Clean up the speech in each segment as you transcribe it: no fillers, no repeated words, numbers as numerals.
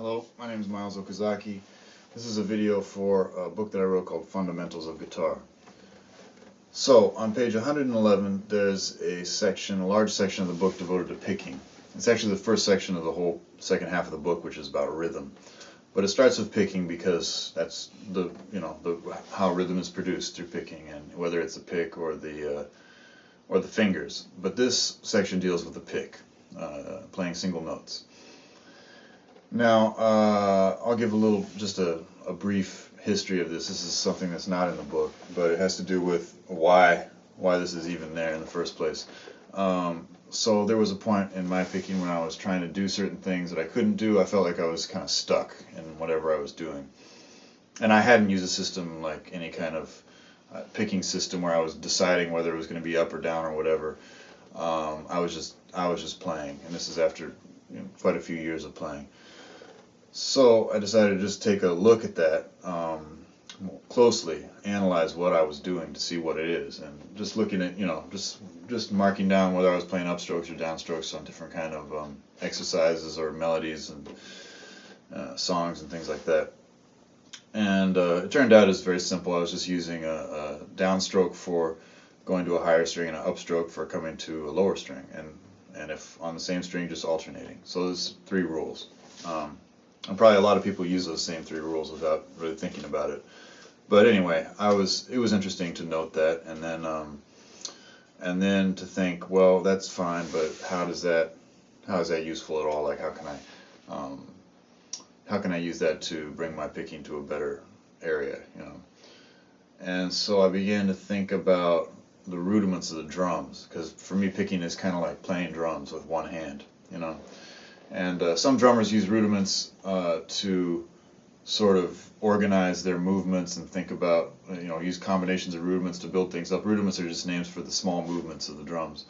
Hello, my name is Miles Okazaki. This is a video for a book that I wrote called Fundamentals of Guitar. So, on page 111, there's a large section of the book devoted to picking. It's actually the first section of the whole second half of the book, which is about rhythm. But it starts with picking because that's how rhythm is produced through picking, and whether it's the pick or the fingers. But this section deals with the pick, playing single notes. Now, I'll give just a brief history of this. This is something that's not in the book, but it has to do with why this is even there in the first place. So there was a point in my picking when I was trying to do certain things that I couldn't do. I felt like I was kind of stuck in whatever I was doing. And I hadn't used a system like any kind of picking system where I was deciding whether it was going to be up or down or whatever. I was just playing, and this is after quite a few years of playing. So I decided to just take a look at that closely, analyze what I was doing to see what it is, and just looking at, just marking down whether I was playing upstrokes or downstrokes on different kind of exercises or melodies and songs and things like that. And it turned out it's very simple. I was just using a downstroke for going to a higher string and an upstroke for coming to a lower string, and if on the same string, just alternating. So there's 3 rules. And probably a lot of people use those same 3 rules without really thinking about it. But anyway, it was interesting to note that, and then to think, well, that's fine, but how is that useful at all? Like, how can I use that to bring my picking to a better area, And so I began to think about the rudiments of the drums, because for me, picking is kind of like playing drums with one hand, And some drummers use rudiments to sort of organize their movements and think about, use combinations of rudiments to build things up. Rudiments are just names for the small movements of the drums.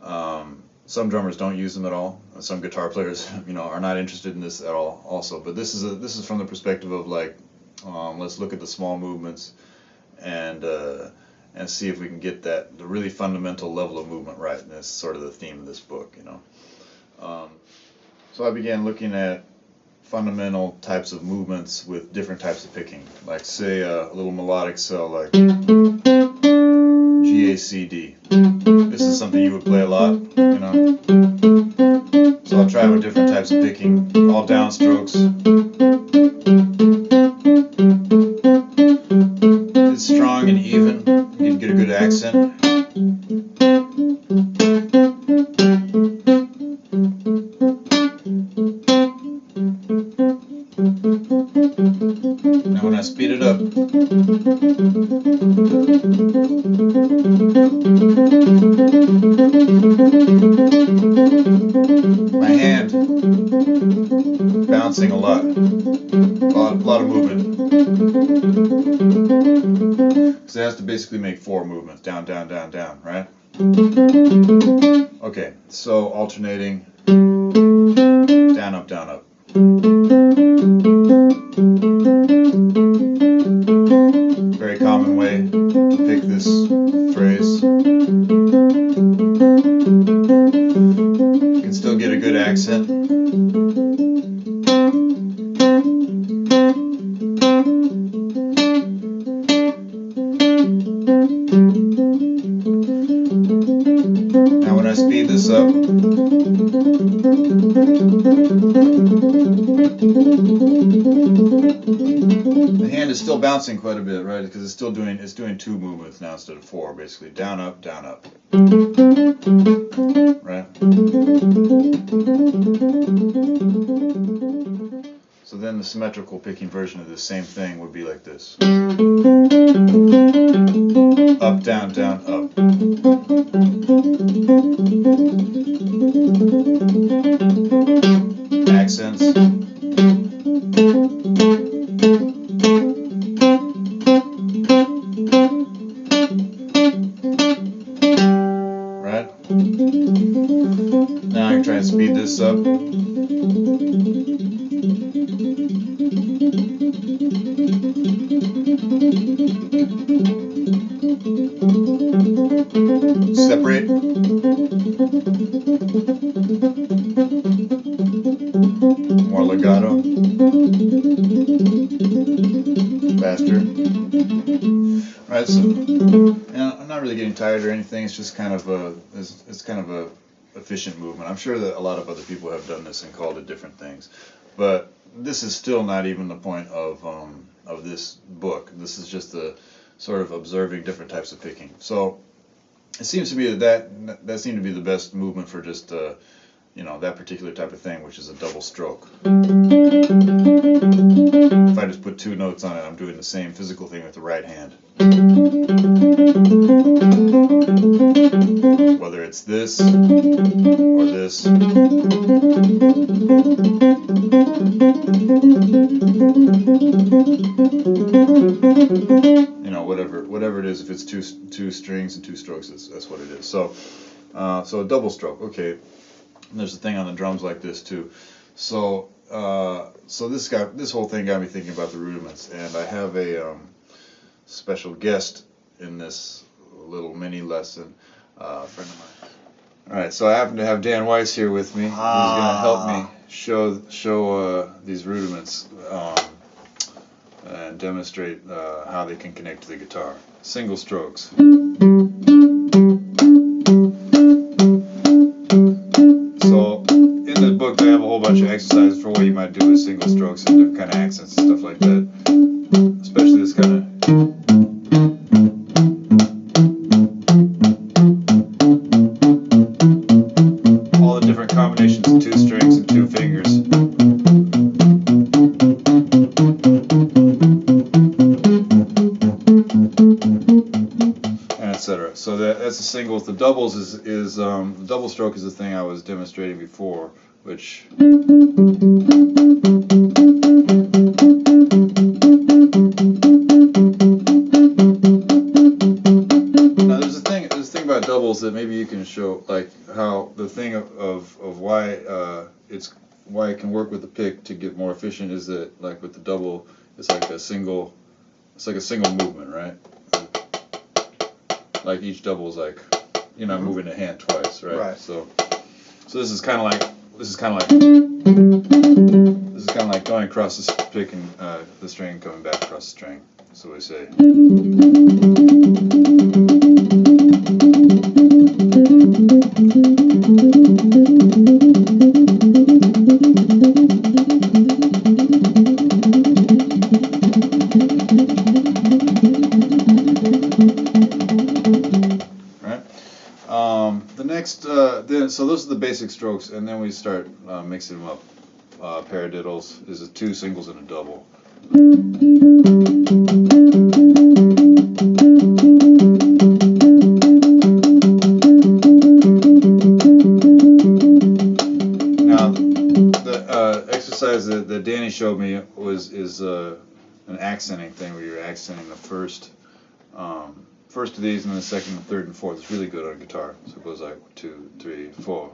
Some drummers don't use them at all. Some guitar players, are not interested in this at all also. But this is from the perspective of like, let's look at the small movements and see if we can get the really fundamental level of movement right. And that's sort of the theme of this book, So I began looking at fundamental types of movements with different types of picking, like say a little melodic cell like G, A, C, D. This is something you would play a lot, So I'll try with different types of picking, all downstrokes. It's strong and even. You can get a good accent. Now when I speed it up, my hand bouncing a lot of movement. So it has to basically make 4 movements, down, down, down, down, right? Okay, so alternating, down, up, down, up. Very common way to pick this phrase. You can still get a good accent. Now when I speed this up, the hand is still bouncing quite a bit, right? Because it's doing 2 movements now instead of 4, basically down, up, right? So then the symmetrical picking version of the same thing would be like this: up, down, down, up. Accents. Right? Now I can try and speed this up. Separate. More legato. Right, so, and I'm not really getting tired or anything. It's just kind of it's kind of a efficient movement. I'm sure that a lot of other people have done this and called it different things, but this is still not even the point of this book. This is just the sort of observing different types of picking. So it seems to me that seemed to be the best movement for just you know, that particular type of thing, which is a double stroke. If I just put 2 notes on it, I'm doing the same physical thing with the right hand. Whether it's this or this. You know, whatever it is, if it's two strings and 2 strokes, that's what it is. So so a double stroke, okay. And there's a thing on the drums like this too. So so this whole thing got me thinking about the rudiments, and I have a special guest in this little mini lesson, a friend of mine. All right, so I happen to have Dan Weiss here with me. He's going to help me show these rudiments and demonstrate how they can connect to the guitar. Single strokes. I have a whole bunch of exercises for what you might do with single strokes and different kind of accents and stuff like that. Especially this kind of. All the different combinations of 2 strings and 2 fingers. And etc. So that's the singles. The doubles is the double stroke is the thing I was demonstrating before. Which now there's a thing about doubles that maybe you can show, like how the thing of why why it can work with the pick to get more efficient is that, like with the double, it's like a single movement, right? Like each double is like you're not moving the hand twice, right? Right. So this is kind of like. This is kind of like going across the pick and the string, coming back across the string. That's what we say. The next, so those are the basic strokes, and then we start mixing them up. Paradiddles is a 2 singles and a double. Now, the exercise that Danny showed me is an accenting thing where you're accenting the first of these, and then the second, and third, and fourth. It's really good on guitar. So it goes like 2, 3, 4.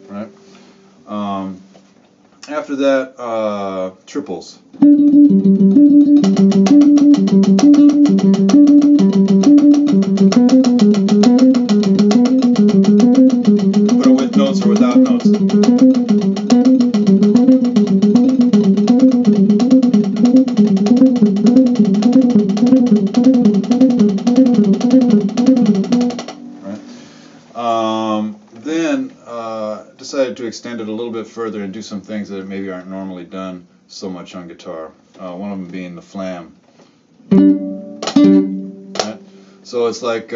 Right. After that, triples. Or without notes. Right. Then decided to extend it a little bit further and do some things that maybe aren't normally done so much on guitar. One of them being the flam. Right. So it's like.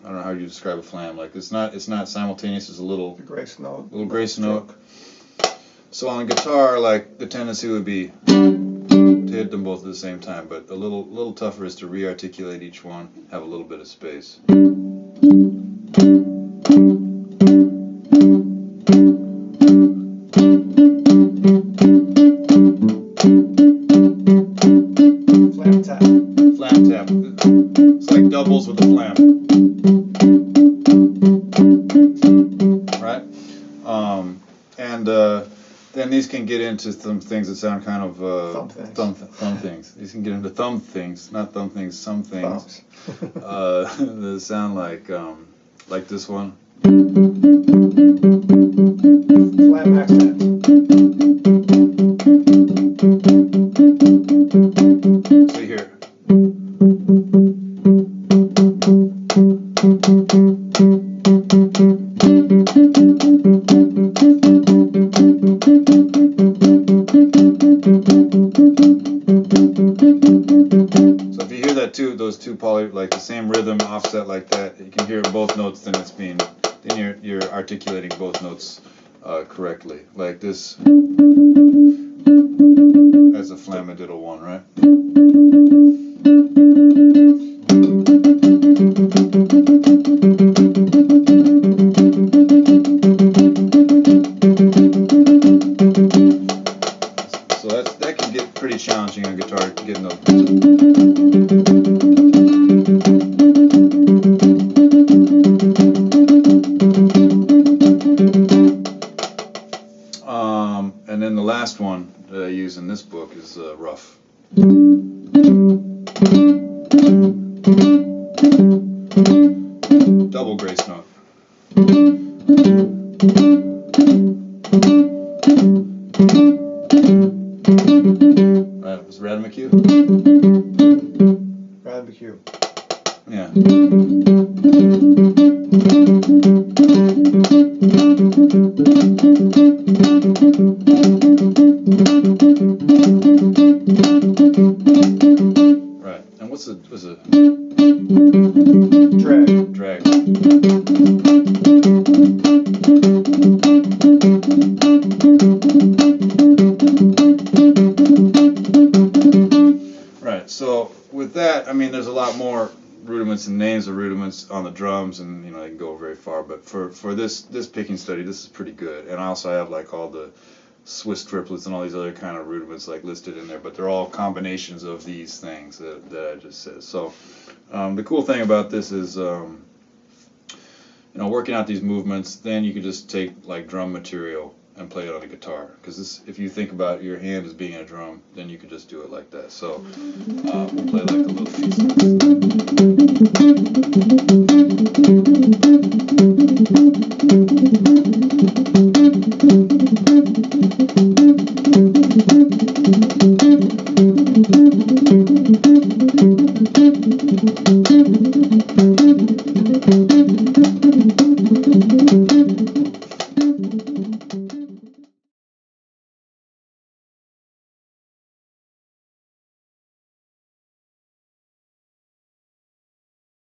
I don't know how you describe a flam. Like it's not simultaneous. It's a little grace note. Little grace note. So on guitar, like the tendency would be to hit them both at the same time, but a little tougher is to re-articulate each one, have a little bit of space. Flam tap. Flam tap. It's like doubles with a flam. Right? And then these can get into some things that sound kind of thumb things. thumb things. These can get into thumb things, not thumb things, some things. Thumbs. That sound like this one. Flat accent. See here. So if you hear that those two like the same rhythm offset like that, you can hear both notes. Then you're articulating both notes correctly. Like this, that's a flamadiddle one, right? So that can get pretty challenging on guitar, getting those. And then the last one that I use in this book is rough. Double grace note. Right, was Radimacue? Radimacue. Yeah. Right. And what's a Drag. drag? Right. So with that, I mean, there's a lot more rudiments and names of rudiments on the drums, and they can go very far. But for this picking study, this is pretty good. And I also have like all the Swiss triplets and all these other kind of rudiments like listed in there, but they're all combinations of these things that I just said. So the cool thing about this is working out these movements, then you could just take like drum material and play it on a guitar, because if you think about your hand as being a drum, then you could just do it like that. So we'll play like a little piece of this.